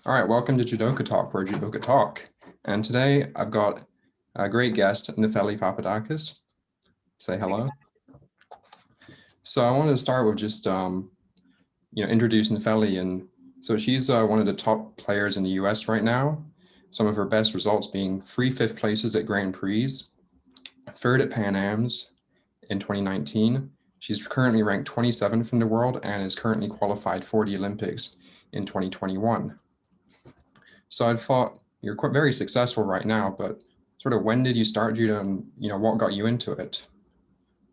All right, welcome to Judoka Talk, where Judoka Talk. And today I've got a great guest, Nefeli Papadakis. Say hello. So I wanted to start with just, introduce Nefeli. And so she's one of the top players in the US right now. Some of her best results being 3 fifth places at Grand Prix, 3rd at Pan Am's in 2019. She's currently ranked 27th in the world and is currently qualified for the Olympics in 2021. So I thought you're quite very successful right now, but sort of when did you start judo and what got you into it?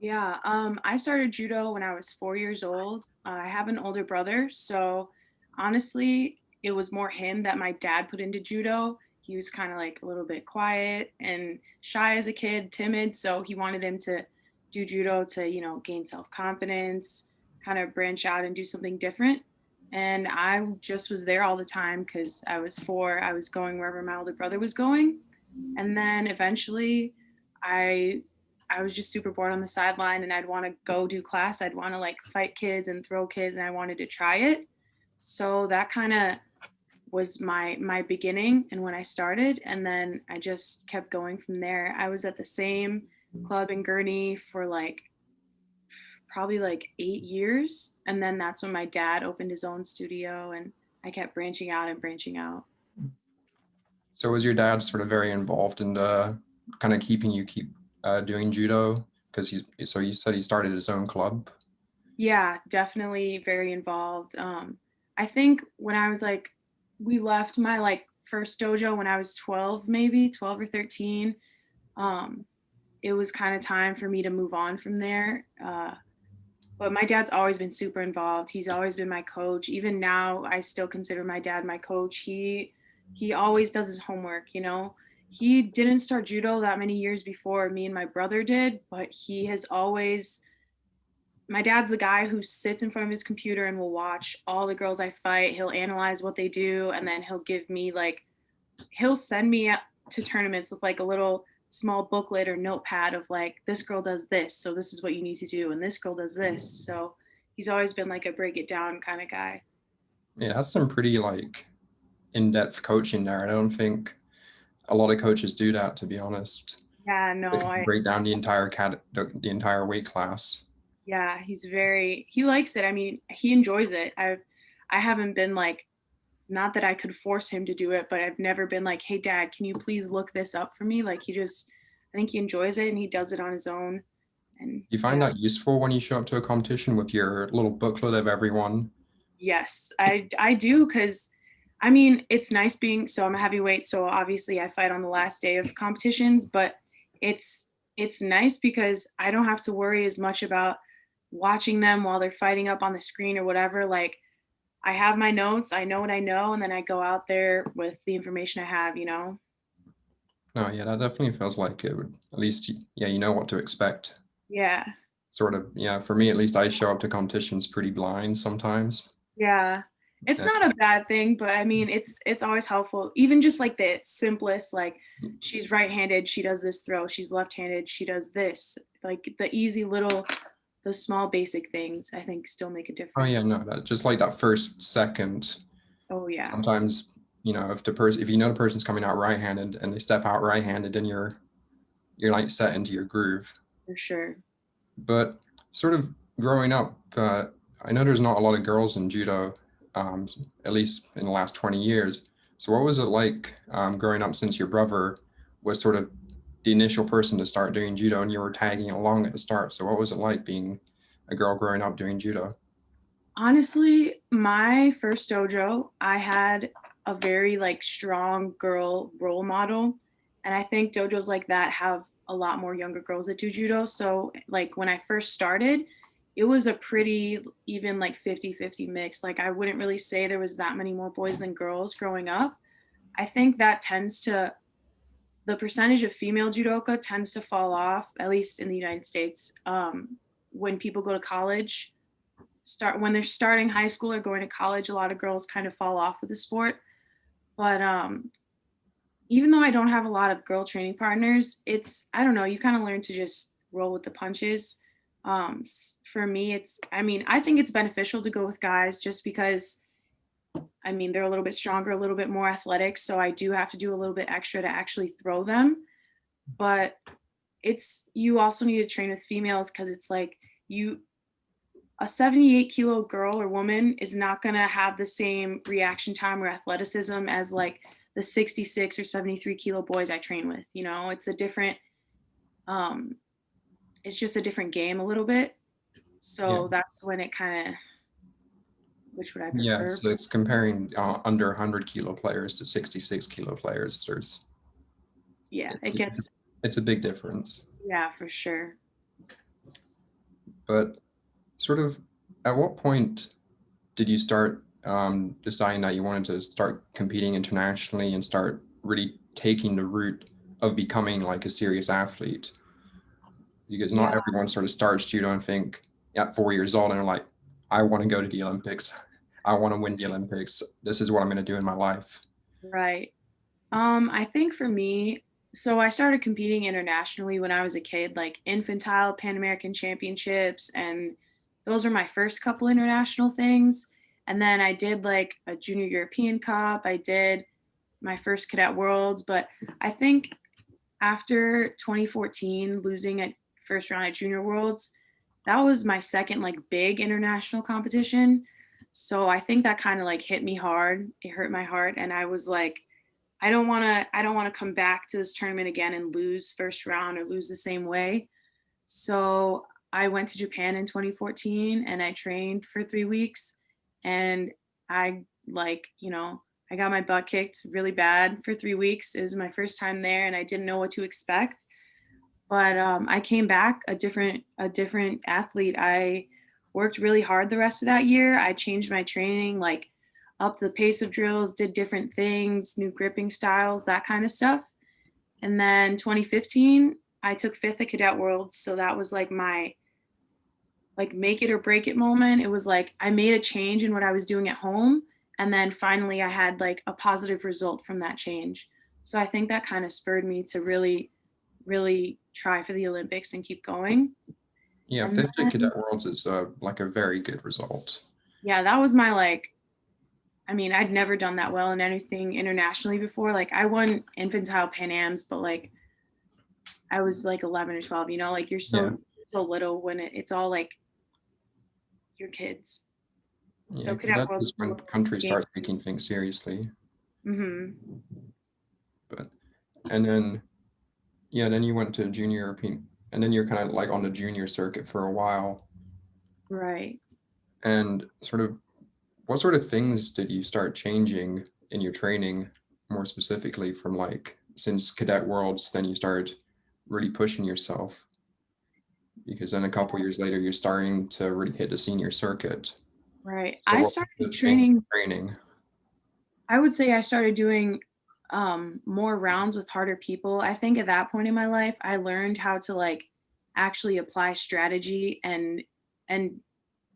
Yeah, I started judo when I was 4 years old. I have an older brother, so honestly, it was more him that my dad put into judo. He was kind of like a little bit quiet and shy as a kid, timid, so he wanted him to do judo to, gain self-confidence, kind of branch out and do something different. And I just was there all the time because I was 4. I was going wherever my older brother was going. And then eventually I I was just super bored on the sideline and I'd want to go do class. I'd want to like fight kids and throw kids and I wanted to try it. So that kind of was my beginning and when I started, and then I just kept going from there. I was at the same club in Gurney for like probably like 8 years, and then that's when my dad opened his own studio and I kept branching out and branching out. So was your dad sort of very involved in kind of keeping you keep doing judo? Because you said he started his own club. Yeah, definitely very involved. I think when I was like, we left my like first dojo when I was 12, maybe 12 or 13. Um, it was kind of time for me to move on from there. But my dad's always been super involved. He's always been my coach. Even now, I still consider my dad my coach. He always does his homework, you know. He didn't start judo that many years before me and my brother did, but he has always my dad's the guy who sits in front of his computer and will watch all the girls I fight. He'll analyze what they do, and then he'll give me like he'll send me to tournaments with like a little small booklet or notepad of like, this girl does this, so this is what you need to do, and this girl does this. So he's always been like a break it down kind of guy. Yeah, that's some pretty like in-depth coaching there. I don't think a lot of coaches do that, to be honest. Yeah, no, They can I break down the entire weight class. yeah, he likes it. I mean, he enjoys it. I haven't been like, not that I could force him to do it, but I've never been like, hey dad, can you please look this up for me? Like I think he enjoys it and he does it on his own. And You find yeah, that useful when you show up to a competition with your little booklet of everyone? yes, I do, because I mean, it's nice being, so I'm a heavyweight, so obviously I fight on the last day of competitions, but it's nice because I don't have to worry as much about watching them while they're fighting up on the screen or whatever. Like, I have my notes, I know what I know, and then I go out there with the information I have, you know? No, yeah, that definitely feels like it would, at least, yeah, you know what to expect. Yeah. Sort of, yeah, for me at least, I show up to competitions pretty blind sometimes. Yeah. It's And not a bad thing, but I mean, it's always helpful. Even just like the simplest, like she's right-handed, she does this throw. She's left-handed, she does this. Like the easy little, the small basic things, I think still make a oh yeah, difference. no, that just like that first second, Oh yeah, sometimes, if you know the person's coming out right-handed and they step out right-handed, then you're like set into your groove. for sure. But sort of growing up, I know there's not a lot of girls in judo, um, at least in the last 20 years. So what was it like growing up, since your brother was sort of the initial person to start doing judo and you were tagging along at the start? So what was it like being a girl growing up doing judo? Honestly, my first dojo, I had a very like strong girl role model. And I think dojos like that have a lot more younger girls that do judo. So like when I first started, it was a pretty even like 50-50 mix. Like I wouldn't really say there was that many more boys than girls growing up. I think that tends to the percentage of female judoka tends to fall off, at least in the United States, when people go to college start when they're starting high school or going to college. A lot of girls kind of fall off with the sport, but even though I don't have a lot of girl training partners, it's, I don't know, you kind of learn to just roll with the punches. For me, it's, I mean, I think it's beneficial to go with guys just because I mean, they're a little bit stronger, a little bit more athletic. So I do have to do a little bit extra to actually throw them. But you also need to train with females because it's like a 78-kilo girl or woman is not going to have the same reaction time or athleticism as like the 66 or 73-kilo boys I train with. It's a different, it's just a different game a little bit. So that's when it kind of, which would I Yeah, prefer? so it's comparing under 100-kilo players to 66-kilo players. Yeah, It's a big difference. yeah, for sure. But sort of, at what point did you start deciding that you wanted to start competing internationally and start really taking the route of becoming like a serious athlete? Because not Yeah, everyone sort of starts judo and think at 4 years old and they're like, I want to go to the Olympics. I want to win the Olympics. This is what I'm going to do in my life. right. I think for me, so I started competing internationally when I was a kid, like infantile Pan American Championships, and those were my first couple international things. And then I did like a Junior European Cup. I did my first Cadet Worlds, but I think after 2014, losing at first round at Junior Worlds, that was my second like big international competition. So I think that kind of like hit me hard. It hurt my heart, and I was like, I don't want to come back to this tournament again and lose first round or lose the same way. So I went to Japan in 2014 and I trained for 3 weeks, and I I got my butt kicked really bad for 3 weeks. It was my first time there and I didn't know what to expect. But I came back a different athlete. I worked really hard the rest of that year. I changed my training, like up the pace of drills, did different things, new gripping styles, that kind of stuff. And then 2015, I took fifth at Cadet Worlds. So that was like my like make it or break it moment. It was like I made a change in what I was doing at home. And then finally I had like a positive result from that change. So I think that kind of spurred me to really, really try for the Olympics and keep going. Yeah, And 50 then, Cadet Worlds is like a very good result. yeah, that was my like, I mean, I'd never done that well in anything internationally before. Like I won infantile Pan Ams, but like I was like 11 or 12, like you're Yeah, so little when it's all like your kids. yeah, So because Cadet that Worlds is was a when little countries game. start taking things seriously. Mm-hmm. But and then yeah, then you went to junior European, and then you're kind of like on the junior circuit for a while. Right. And sort of, what sort of things did you start changing in your training, more specifically from like since Cadet Worlds, then you started really pushing yourself? Because then a couple years later, you're starting to really hit the senior circuit. Right. So I what was started the change in training, training? I would say I started doing more rounds with harder people. I think at that point in my life, I learned how to like actually apply strategy and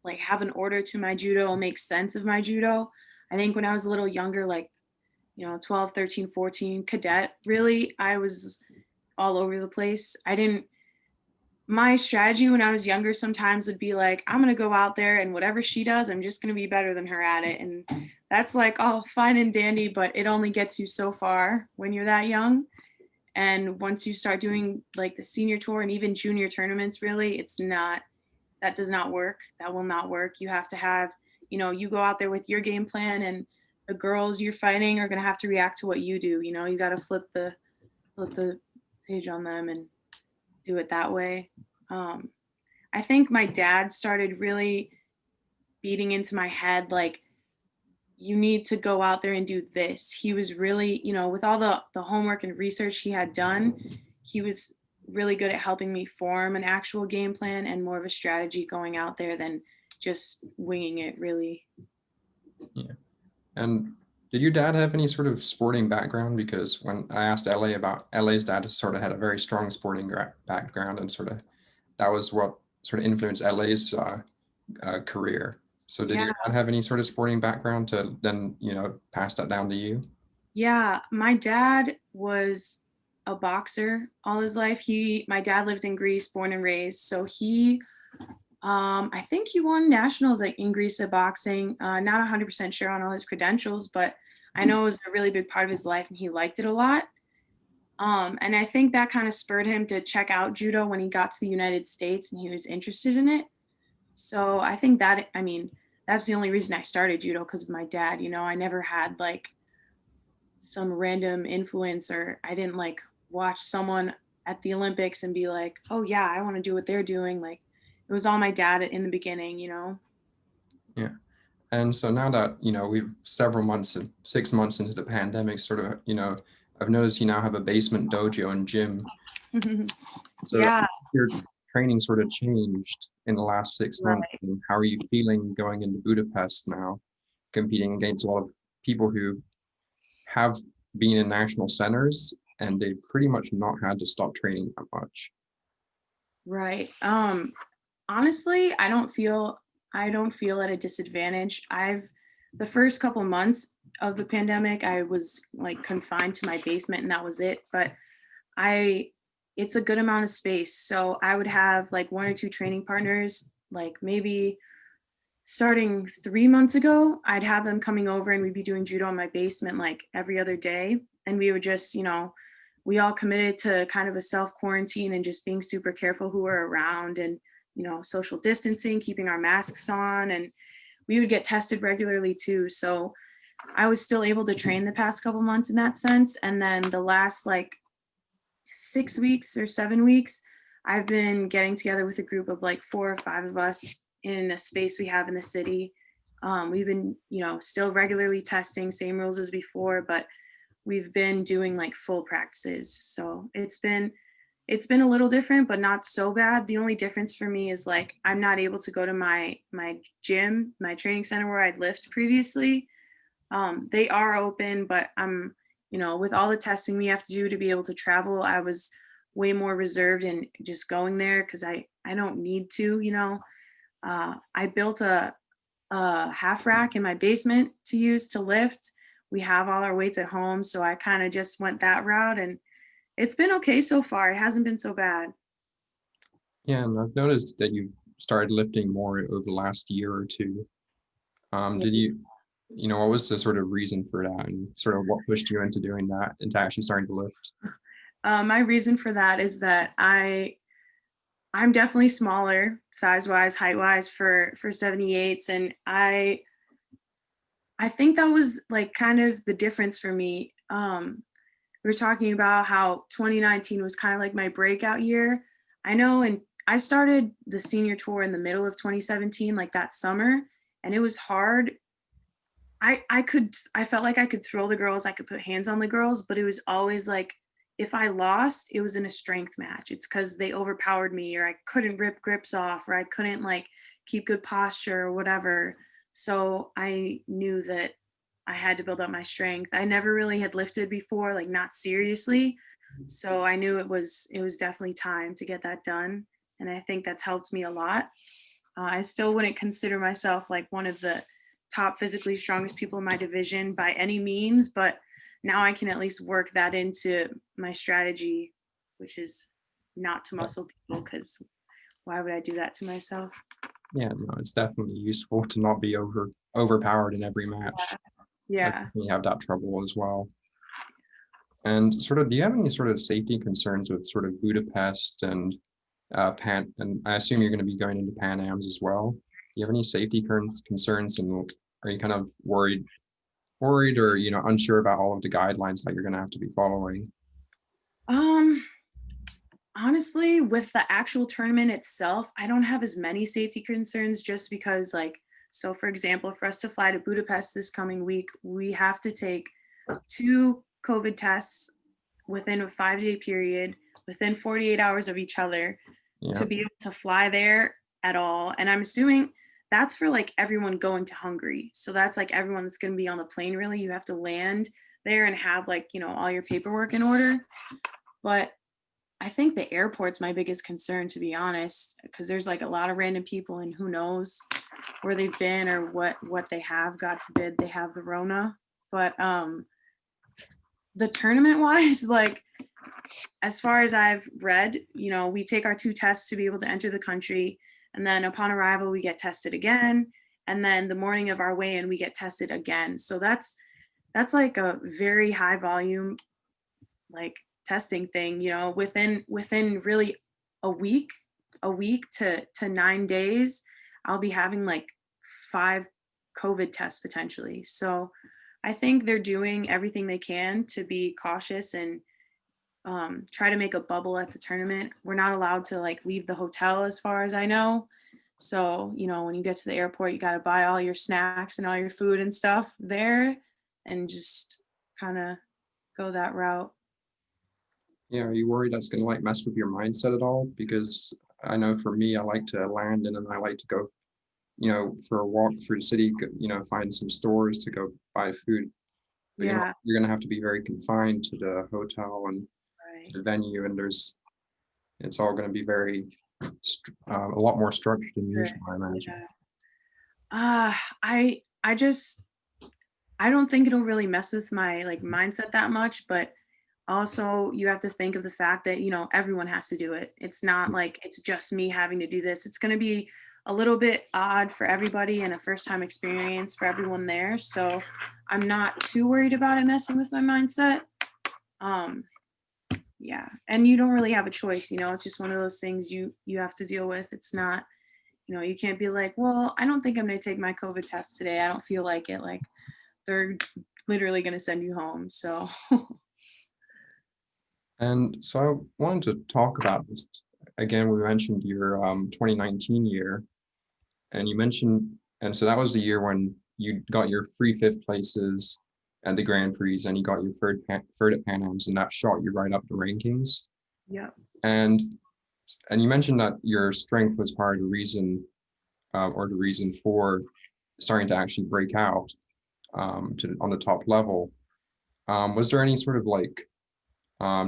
like have an order to my judo, make sense of my judo. I think when I was a little younger, like 12, 13, 14, cadet, really, I was all over the place. I didn't My strategy when I was younger sometimes would be like, I'm going to go out there and whatever she does, I'm just going to be better than her at it. And that's like, oh, fine and dandy, but it only gets you so far when you're that young. And once you start doing like the senior tour and even junior tournaments, really, that does not work. That will not work. You have to have, you go out there with your game plan, and the girls you're fighting are going to have to react to what you do. You got to flip the page on them and do it that way. Um, I think my dad started really beating into my head, like, you need to go out there and do this. He was really, with all the homework and research he had done, he was really good at helping me form an actual game plan and more of a strategy going out there than just winging it, really. Yeah. And did your dad have any sort of sporting background? Because when I asked LA about LA's dad, sort of had a very strong sporting background, and sort of that was what sort of influenced LA's career. So did Yeah. your dad have any sort of sporting background to then, pass that down to you? Yeah. My dad was a boxer all his life. My dad lived in Greece, born and raised. So he I think he won nationals like in Greece at boxing. Not 100% sure on all his credentials, but I know it was a really big part of his life and he liked it a lot. And I think that kind of spurred him to check out judo when he got to the United States and he was interested in it. So I think that, I mean, that's the only reason I started judo, because of my dad. You know, I never had like some random influence, or I didn't like watch someone at the Olympics and be like, oh yeah, I want to do what they're doing. Like it was all my dad in the beginning, you know? Yeah. And so now that, we've several months, 6 months into the pandemic, sort of, I've noticed you now have a basement dojo and gym. So Yeah. your training sort of changed in the last 6 months. Right. And how are you feeling going into Budapest now, competing against a lot of people who have been in national centers and they've pretty much not had to stop training that much? Right. Honestly, I don't feel at a disadvantage. The first couple months of the pandemic, I was like confined to my basement and that was it. But I it's a good amount of space. So I would have like one or two training partners, like maybe starting 3 months ago, I'd have them coming over and we'd be doing judo in my basement like every other day. And we would just, we all committed to kind of a self quarantine and just being super careful who we're around and, social distancing, keeping our masks on. And we would get tested regularly too. So I was still able to train the past couple months in that sense. And then the last like 6 weeks or 7 weeks, I've been getting together with a group of like 4 or 5 of us in a space we have in the city. We've been, still regularly testing, same rules as before, but we've been doing like full practices. So it's been a little different, but not so bad. The only difference for me is like I'm not able to go to my gym, my training center where I'd lift previously. They are open, but with all the testing we have to do to be able to travel, I was way more reserved in just going there because I don't need to. I built a half rack in my basement to use to lift. We have all our weights at home, so I kind of just went that route, and it's been okay so far. It hasn't been so bad. Yeah, and I've noticed that you started lifting more over the last year or two. Yeah. Did what was the sort of reason for that, and sort of what pushed you into doing that, into actually starting to lift? My reason for that is that I'm definitely smaller, size wise, height wise for 78s, and I think that was like kind of the difference for me. We were talking about how 2019 was kind of like my breakout year. I know, and I started the senior tour in the middle of 2017, like that summer, and it was hard. I felt like I could throw the girls, I could put hands on the girls, but it was always like if I lost, it was in a strength match. It's because they overpowered me, or I couldn't rip grips off, or I couldn't like keep good posture or whatever. So I knew that I had to build up my strength. I never really had lifted before, like not seriously. So I knew it was definitely time to get that done. And I think that's helped me a lot. I still wouldn't consider myself like one of the top physically strongest people in my division by any means, but now I can at least work that into my strategy, which is not to Yeah, muscle people, because why would I do that to myself? yeah, no, it's definitely useful to not be overpowered in every match. I Yeah. definitely have that trouble as well. And sort of, do you have any sort of safety concerns with sort of Budapest and Pan? And I assume you're going to be going into Pan Ams as well. Do you have any safety concerns, and are you kind of worried or unsure about all of the guidelines that you're going to have to be following? Um, Honestly, with the actual tournament itself, I don't have as many safety concerns just because, like, so for example, for us to fly to Budapest this coming week, we have to take 2 COVID tests within a 5-day period, within 48 hours of each other, Yeah, to be able to fly there at all. And I'm assuming that's for like everyone going to Hungary. So that's like everyone that's going to be on the plane, really. You have to land there and have like, all your paperwork in order. But I think the airport's my biggest concern, to be honest, because there's like a lot of random people and who knows where they've been or what they have. God forbid they have the Rona. But the tournament wise, like as far as I've read, we take our 2 tests to be able to enter the country. And then upon arrival, we get tested again. And then the morning of our weigh-in, we get tested again. So that's like a very high volume, like testing thing, you know, within really a week to 9 days, I'll be having like 5 COVID tests potentially. So I think they're doing everything they can to be cautious and try to make a bubble at the tournament. We're not allowed to like leave the hotel as far as I know. So, you know, when you get to the airport, you got to buy all your snacks and all your food and stuff there and just kind of go that route. Yeah, are you worried that's going to like mess with your mindset at all? Because I know for me, I like to land and then I like to go, you know, for a walk through the city, you know, find some stores to go buy food. But Yeah, you're going to have to be very confined to the hotel and the right. venue, and it's all going to be very a lot more structured than Sure. usual, I imagine. Yeah. I just I don't think it'll really mess with my like mindset that much, but also you have to think of the fact that, you know, everyone has to do it. It's not like it's just me having to do this. It's going to be a little bit odd for everybody and a first time experience for everyone there. So I'm not too worried about it messing with my mindset. Um, yeah. And you don't really have a choice, you know, it's just one of those things you have to deal with. It's not, you know, you can't be like, well, I don't think I'm going to take my COVID test today. I don't feel like it. Like they're literally going to send you home. So And so I wanted to talk about this again. We mentioned your 2019 year, and you mentioned, and so that was the year when you got your free fifth places at the Grand Prix, and you got your third at Pan Am's, and that shot you right up the rankings. yeah. And you mentioned that your strength was part of the reason, or the reason for starting to actually break out on the top level. Was there any sort of like,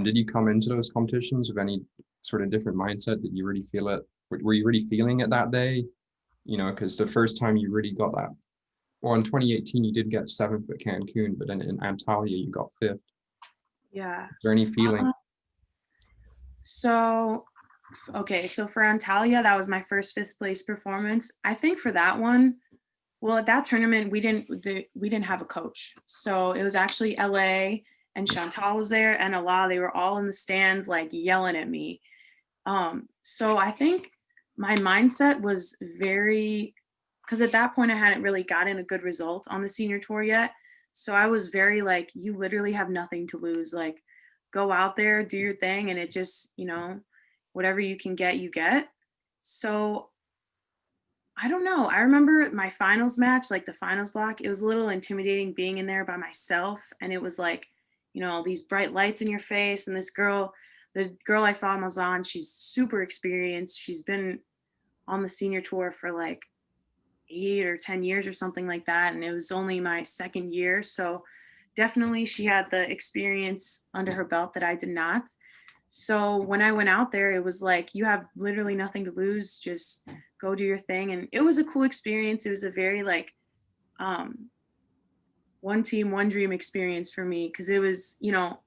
did you come into those competitions with any sort of different mindset? Did you really feel it? Were you really feeling it that day? You know, because the first time you really got that, well, in 2018 you did get 7th at Cancun, but then in Antalya you got 5th. Yeah. Is there any feeling? So, okay, so for Antalya, that was my first fifth place performance. I think for that one, well, at that tournament, we didn't have a coach, so it was actually LA and Chantal was there and Allah. They were all in the stands, like yelling at me. So I think my mindset was very, because at that point I hadn't really gotten a good result on the senior tour yet. So I was very like, you literally have nothing to lose. Like, go out there, do your thing, and it just, you know, whatever you can get, you get. So I don't know. I remember my finals match, like the finals block, it was a little intimidating being in there by myself. And it was like, you know, these bright lights in your face. And this girl, the girl I fought Mazan, she's super experienced. She's been on the senior tour for like 8 or 10 years or something like that. And it was only my second year. So definitely she had the experience under her belt that I did not. So when I went out there, it was like, you have literally nothing to lose. Just go do your thing. And it was a cool experience. It was a very like one team, one dream experience for me. Cause it was, you know,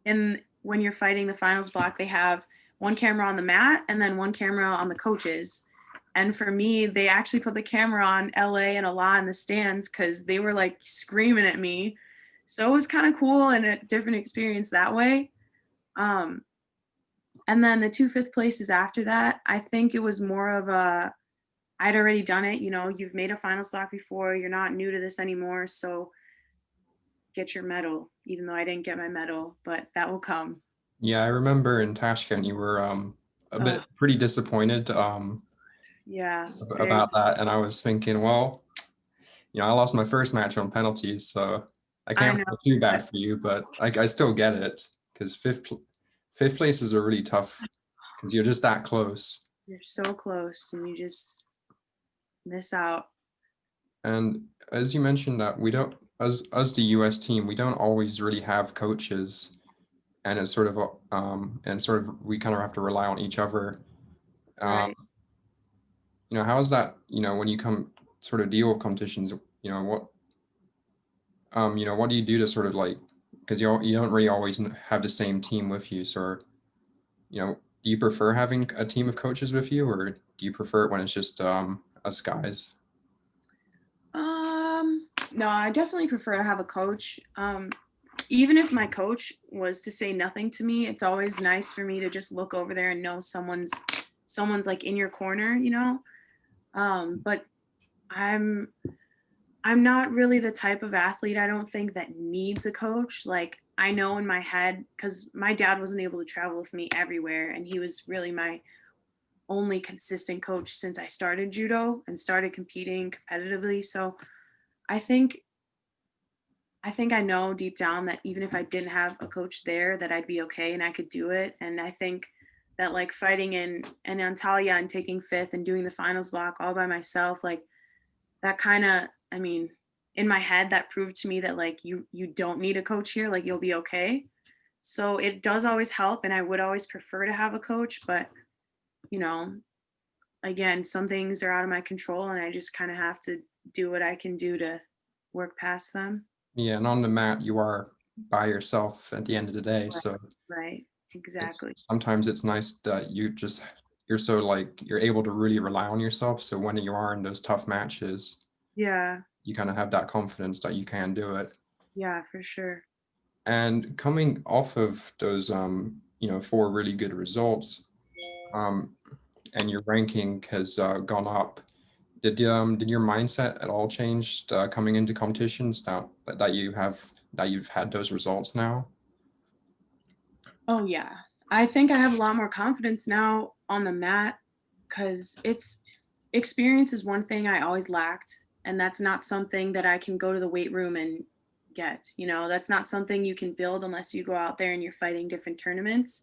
and when you're fighting the finals block, they have one camera on the mat and then one camera on the coaches. And for me, they actually put the camera on LA and Allah in the stands because they were like screaming at me. So it was kind of cool and a different experience that way. And then the 2 fifth places after that, I think it was more of a, I'd already done it. You know, you've made a finals block before. You're not new to this anymore. So get your medal, even though I didn't get my medal, but that will come. Yeah, I remember in Tashkent you were a bit Oh, pretty disappointed yeah. Very, about that, and I was thinking, well, you know, I lost my first match on penalties, so I I can't know, feel too but bad for you, but I still get it because fifth places are really tough because you're just that close. you're so close and you just miss out. And as you mentioned that we don't, as the US team, we don't always really have coaches, and it's sort of we kind of have to rely on each other. Um, Right. you know, how is that, you know, when you come sort of deal with competitions, you know, you know, what do you do to sort of like, because you don't really always have the same team with you, so, you know, do you prefer having a team of coaches with you, or do you prefer it when it's just us guys? No, I definitely prefer to have a coach. Even if my coach was to say nothing to me, it's always nice for me to just look over there and know someone's like in your corner, you know. But I'm I'm not really the type of athlete, I don't think, that needs a coach. Like, I know in my head, because my dad wasn't able to travel with me everywhere, and he was really my only consistent coach since I started judo and started competing competitively. So I think I think I know deep down that even if I didn't have a coach there, that I'd be okay and I could do it. And I think that like fighting in Antalya and taking fifth and doing the finals block all by myself, like that kind of, I mean, in my head, that proved to me that like you don't need a coach here, like you'll be okay. So it does always help, and I would always prefer to have a coach, but you know, again, some things are out of my control, and I just kind of have to do what I can do to work past them. Yeah, and on the mat you are by yourself at the end of the day, Right. so Right. Exactly. sometimes it's nice that you're so like you're able to really rely on yourself. So when you are in those tough matches, Yeah. you kind of have that confidence that you can do it. Yeah, for sure. And coming off of those, four really good results, um, and your ranking has gone up. Did your mindset at all change coming into competitions now that you've had those results now? Oh yeah. I think I have a lot more confidence now on the mat, because it's experience is one thing I always lacked, and that's not something that I can go to the weight room and get. You know, that's not something you can build unless you go out there and you're fighting different tournaments.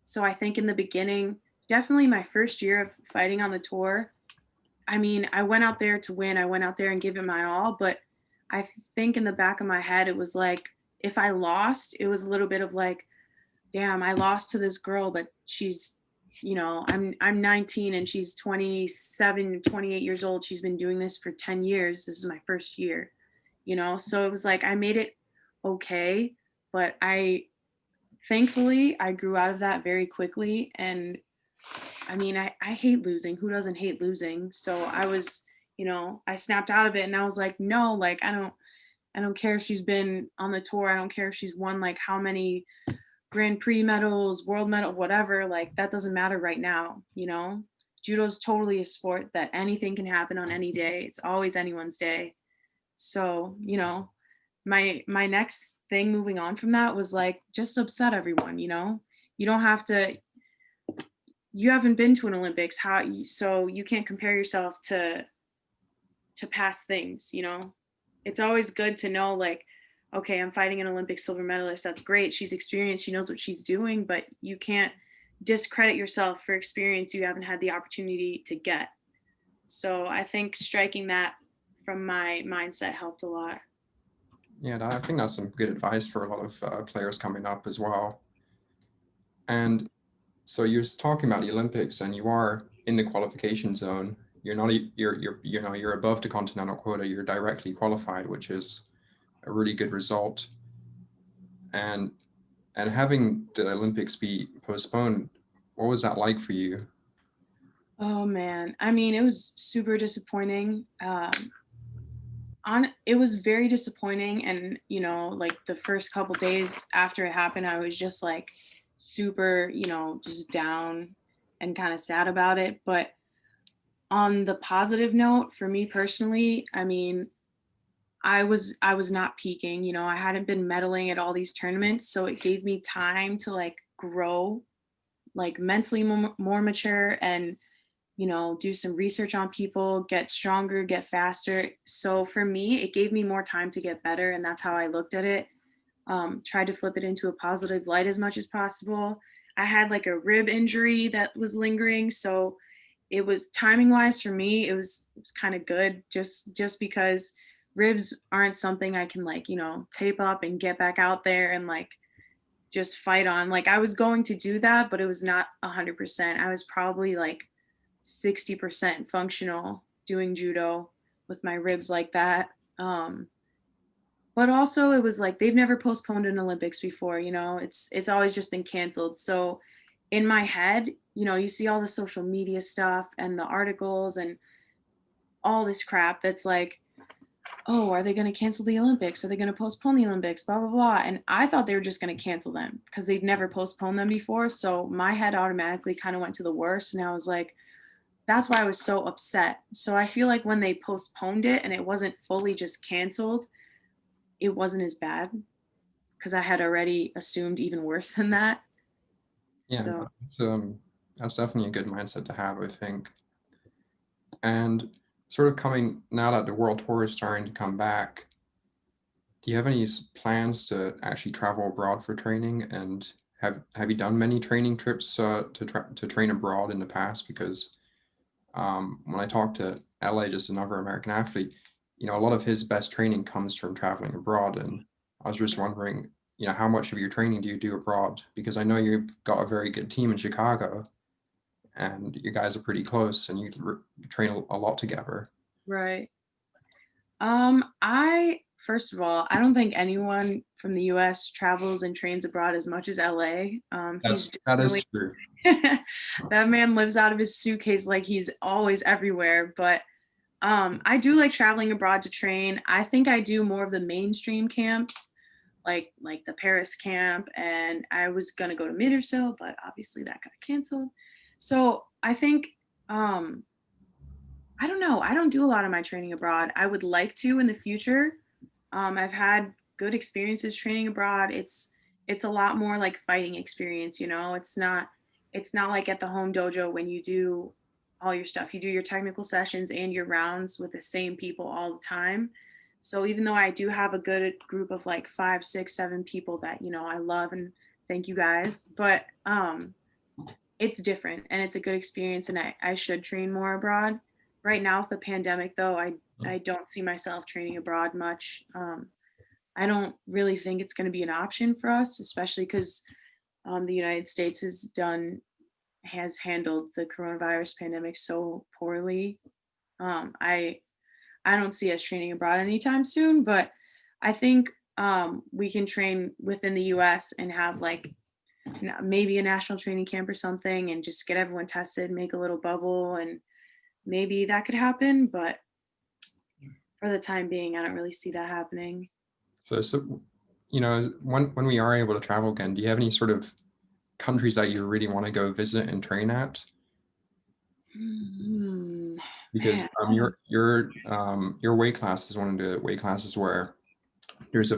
So I think in the beginning, definitely my first year of fighting on the tour, I mean, I went out there to win. I went out there and give it my all, but I think in the back of my head it was like if I lost, it was a little bit of like, damn, I lost to this girl, but she's, you know, I'm 19 and she's 27, 28 years old. She's been doing this for 10 years. This is my first year, you know? So it was like I made it okay, but I thankfully I grew out of that very quickly. And I mean, I hate losing. Who doesn't hate losing? So I was, you know, I snapped out of it and I was like, no, like I don't care if she's been on the tour. I don't care if she's won like how many Grand Prix medals, world medal, whatever, like that doesn't matter right now, you know? Judo's totally a sport that anything can happen on any day. It's always anyone's day. So, you know, my next thing moving on from that was like just upset everyone, you know? You don't have to, you haven't been to an Olympics, so you can't compare yourself to past things, you know? It's always good to know like, okay, I'm fighting an Olympic silver medalist. That's great. She's experienced. She knows what she's doing, but you can't discredit yourself for experience you haven't had the opportunity to get. So I think striking that from my mindset helped a lot. Yeah, I think that's some good advice for a lot of players coming up as well. And so you're talking about the Olympics, and you are in the qualification zone. You're not you're above the continental quota. You're directly qualified, which is a really good result. And having the Olympics be postponed, what was that like for you? Oh man, I mean, it was super disappointing. It was very disappointing, and you know, like the first couple days after it happened, I was just like super, you know, just down and kind of sad about it. But on the positive note, for me personally, I mean, I was not peaking, you know, I hadn't been medaling at all these tournaments, so it gave me time to like grow, like mentally more mature, and you know, do some research on people, get stronger, get faster. So for me, it gave me more time to get better, and that's how I looked at it. Tried to flip it into a positive light as much as possible. I had like a rib injury that was lingering, so it was timing wise for me. It was kind of good, just because ribs aren't something I can like, you know, tape up and get back out there and like just fight on. Like I was going to do that, but it was not 100%. I was probably like 60% functional doing judo with my ribs like that. But also it was like they've never postponed an Olympics before, you know. It's always just been canceled. So in my head, you see all the social media stuff and the articles and all this crap that's like, oh, are they going to cancel the Olympics? Are they going to postpone the Olympics? Blah, blah, blah. And I thought they were just going to cancel them because they'd never postponed them before. So my head automatically kind of went to the worst. And I was like, that's why I was so upset. So I feel like when they postponed it and it wasn't fully just canceled, it wasn't as bad because I had already assumed even worse than that. Yeah, So that's definitely a good mindset to have, I think. And sort of coming now that the world tour is starting to come back, do you have any plans to actually travel abroad for training? And have you done many training trips to train abroad in the past? Because when I talked to LA, just another American athlete, a lot of his best training comes from traveling abroad. And I was just wondering, how much of your training do you do abroad? Because I know you've got a very good team in Chicago, and you guys are pretty close, and you train a lot together. right. I first of all, I don't think anyone from the US travels and trains abroad as much as LA. He's That is definitely true. that man lives out of his suitcase like he's always everywhere. But I do like traveling abroad to train. I think I do more of the mainstream camps, like the Paris camp, and I was gonna go to Middersill, but obviously that got canceled. So I think I don't know. I don't do a lot of my training abroad. I would like to in the future. I've had good experiences training abroad. It's a lot more like fighting experience, it's not like at the home dojo when you do all your stuff. You do your technical sessions and your rounds with the same people all the time. So even though I do have a good group of like 5, 6, 7 people that, I love and thank you guys, but it's different and it's a good experience and I should train more abroad. Right now with the pandemic though, I don't see myself training abroad much. I don't really think it's going to be an option for us, especially because the United States has handled the coronavirus pandemic so poorly. I don't see us training abroad anytime soon, but I think we can train within the US and have like maybe a national training camp or something and just get everyone tested, make a little bubble, and maybe that could happen. But for the time being, I don't really see that happening. So when we are able to travel again, do you have any sort of countries that you really want to go visit and train at? Because Man, your weight class is one of the weight classes where there's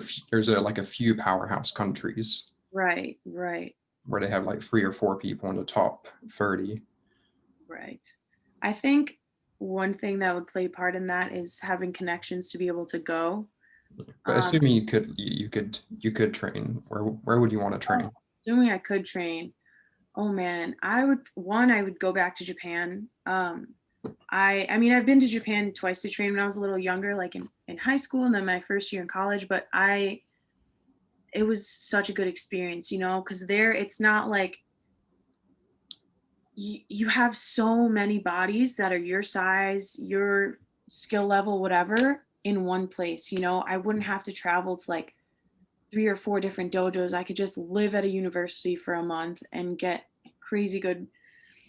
like a few powerhouse countries right, right, where they have like 3 or 4 people in the top 30. right. I think one thing that would play part in that is having connections to be able to go. But Um, assuming you could train, where would you want to train? Assuming I could train, oh man, I would go back to Japan. I mean, I've been to Japan twice to train when I was a little younger, like in high school and then my first year in college, but it was such a good experience, because there it's not like you have so many bodies that are your size, your skill level, whatever, in one place. I wouldn't have to travel to like 3 or 4 different dojos. I could just live at a university for a month and get crazy good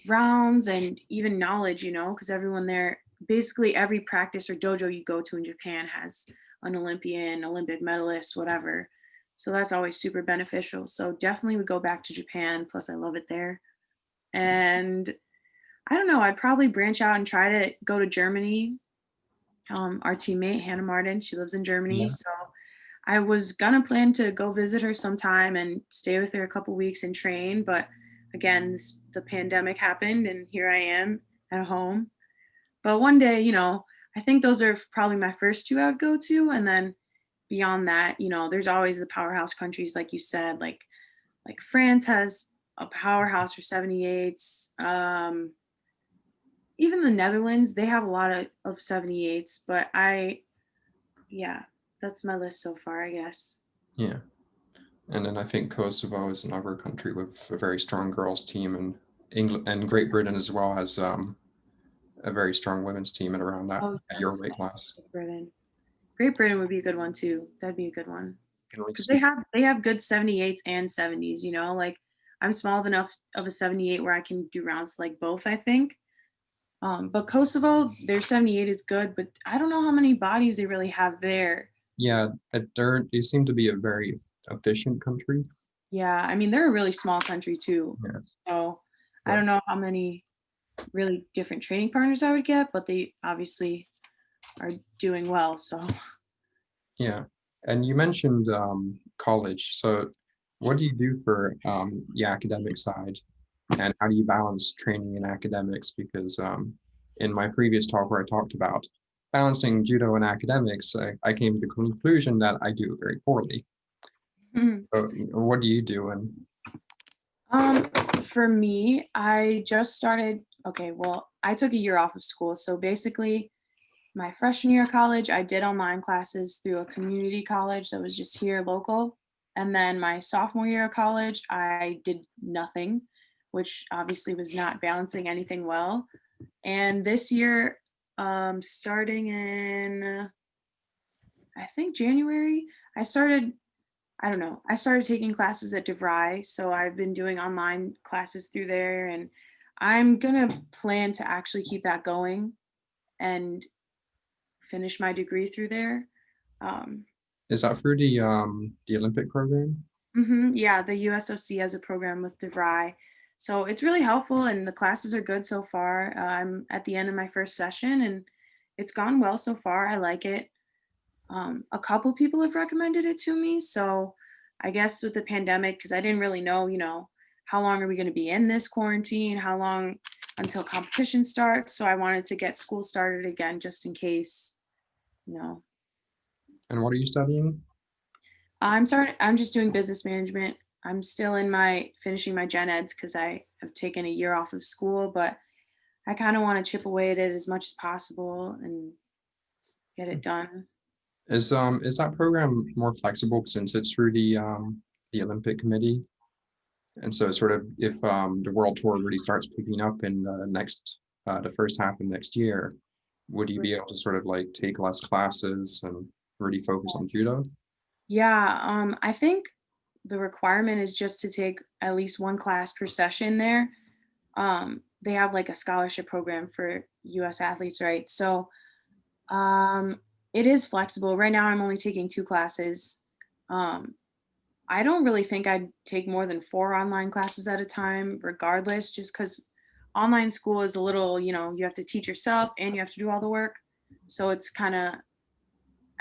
rounds and even knowledge, because everyone there, basically every practice or dojo you go to in Japan has an Olympian, Olympic medalist, whatever. So that's always super beneficial. So definitely would go back to Japan. Plus, I love it there. And I don't know, I'd probably branch out and try to go to Germany. Our teammate, Hannah Martin, she lives in Germany. Yeah. So I was gonna plan to go visit her sometime and stay with her a couple weeks and train. But again, the pandemic happened and here I am at home. But one day, I think those are probably my first 2 I would go to. And then beyond that, there's always the powerhouse countries, like you said, like France has a powerhouse for 78s. Even the Netherlands, they have a lot of 78s, but yeah, that's my list so far, I guess. Yeah. And then I think Kosovo is another country with a very strong girls team, and England and Great Britain as well has a very strong women's team at around that Oh, at your yes. weight class. Great Britain. Great Britain would be a good one too. That'd be a good one. You can really Because they speak. have good 78s and 70s, like I'm small enough of a 78 where I can do rounds like both, I think. But Kosovo, their 78 is good, but I don't know how many bodies they really have there. Yeah, they seem to be a very efficient country. Yeah, I mean, they're a really small country too. Yeah. So I But don't know how many really different training partners I would get, but they obviously are doing well. So yeah, and you mentioned college. So what do you do for the academic side, and how do you balance training and academics? Because in my previous talk where I talked about balancing judo and academics, I came to the conclusion that I do it very poorly. Mhm. So what do you do? And um, for me, I just started. Okay, well, I took a year off of school. So basically, my freshman year of college, I did online classes through a community college that was just here local. And then my sophomore year of college, I did nothing, which obviously was not balancing anything well. And this year, starting in, I think January, I started, I don't know, I started taking classes at DeVry. So I've been doing online classes through there. And I'm going to plan to actually keep that going and finish my degree through there. Um, is that through the Olympic program? yeah, the USOC has a program with DeVry. So it's really helpful and the classes are good so far. I'm at the end of my first session and it's gone well so far. I like it. A couple people have recommended it to me. So I guess with the pandemic, because I didn't really know, how long are we going to be in this quarantine? How long until competition starts? So I wanted to get school started again just in case, you know, And what are you studying? I'm just doing business management. I'm still in my finishing my gen eds because I have taken a year off of school, but I kind of want to chip away at it as much as possible and get it done. Is that program more flexible since it's through the Olympic Committee? And so sort of if the world tour really starts picking up in the first half of next year, would you be able to sort of like take less classes and really focus on judo? Yeah, I think the requirement is just to take at least one class per session there. They have like a scholarship program for US athletes, right? So um, it is flexible. Right now, I'm only taking two classes. Um, I don't really think I'd take more than four online classes at a time, regardless, just because online school is a little, you have to teach yourself and you have to do all the work. So it's kind of,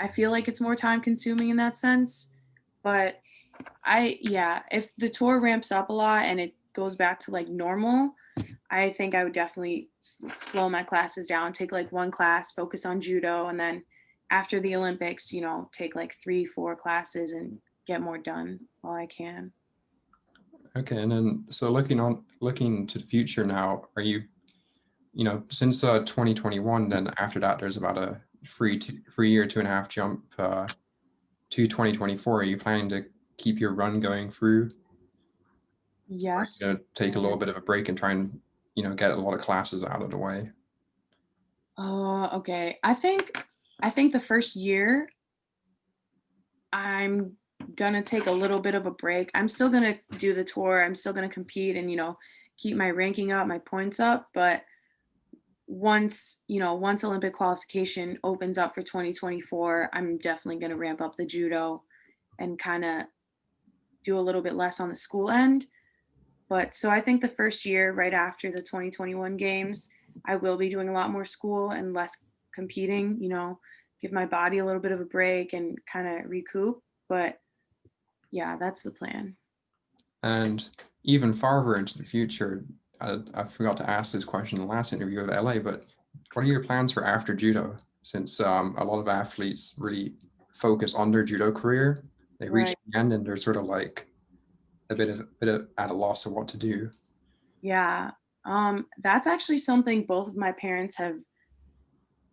I feel like it's more time consuming in that sense. But yeah, if the tour ramps up a lot and it goes back to like normal, I think I would definitely slow my classes down, take like one class, focus on judo, and then after the Olympics, take like 3, 4 classes and get more done while I can. Okay, and then so looking to the future now, are you, since 2021, then after that there's about a free year 2.5 jump to 2024. Are you planning to keep your run going through? Or Yes. take a little bit of a break and try and get a lot of classes out of the way? Okay. I think the first year I'm gonna take a little bit of a break. I'm still gonna do the tour. I'm still gonna compete and keep my ranking up, my points up. But once Olympic qualification opens up for 2024, I'm definitely gonna ramp up the judo and kind of do a little bit less on the school end. But so I think the first year, right after the 2021 games, I will be doing a lot more school and less competing, give my body a little bit of a break and kind of recoup. But yeah, that's the plan. And even farther into the future, I forgot to ask this question in the last interview of LA, but what are your plans for after judo? Since a lot of athletes really focus on their judo career, they reach Right. the end and they're sort of like a bit at a loss of what to do. Yeah. That's actually something both of my parents have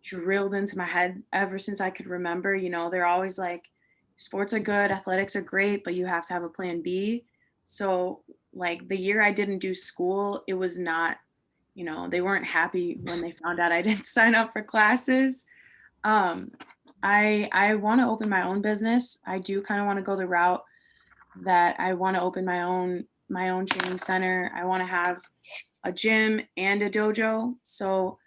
drilled into my head ever since I could remember. They're always like, sports are good, athletics are great, but you have to have a plan B. So, like, the year I didn't do school, it was not, they weren't happy when they found out I didn't sign up for classes. Um, I want to open my own business. I do kind of want to go the route that I want to open my own my own training center. I want to have a gym and a dojo. So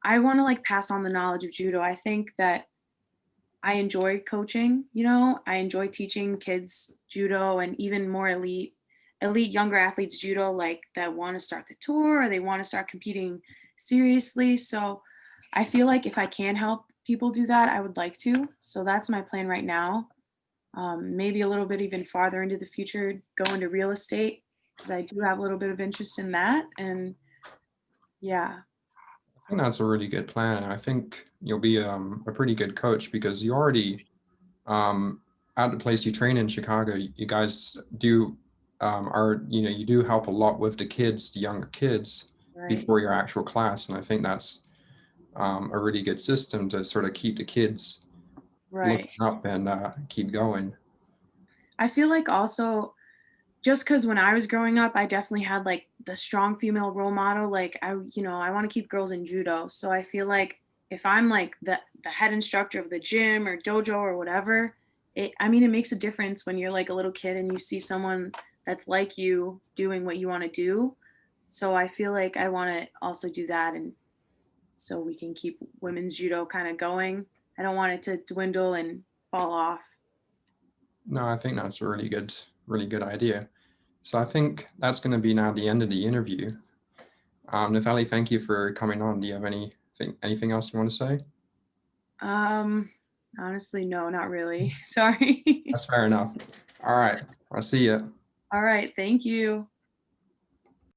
I want to like pass on the knowledge of judo. I think that I enjoy coaching, you know, I enjoy teaching kids judo and even more elite younger athletes judo, like that want to start the tour or they want to start competing seriously. So I feel like if I can help people do that, I would like to. So that's my plan right now. Maybe a little bit even farther into the future, go into real estate because I do have a little bit of interest in that. And yeah, I think that's a really good plan. I think you'll be a pretty good coach because you already at the place you train in Chicago, you guys do you do help a lot with the kids, the younger kids, right, before your actual class, and I think that's a really good system to sort of keep the kids right. looking up and keep going. I feel like also just because when I was growing up, I definitely had like the strong female role model. Like I want to keep girls in judo. So I feel like if I'm like the head instructor of the gym or dojo or whatever, it makes a difference when you're like a little kid and you see someone that's like you doing what you want to do. So I feel like I want to also do that, and so we can keep women's judo kind of going. I don't want it to dwindle and fall off. No, I think that's a really good idea. So I think that's going to be now the end of the interview. Nefeli, thank you for coming on. Do you have anything else you want to say? Um, Honestly, no, not really. Sorry. That's fair enough. All right, I'll see you. All right, thank you.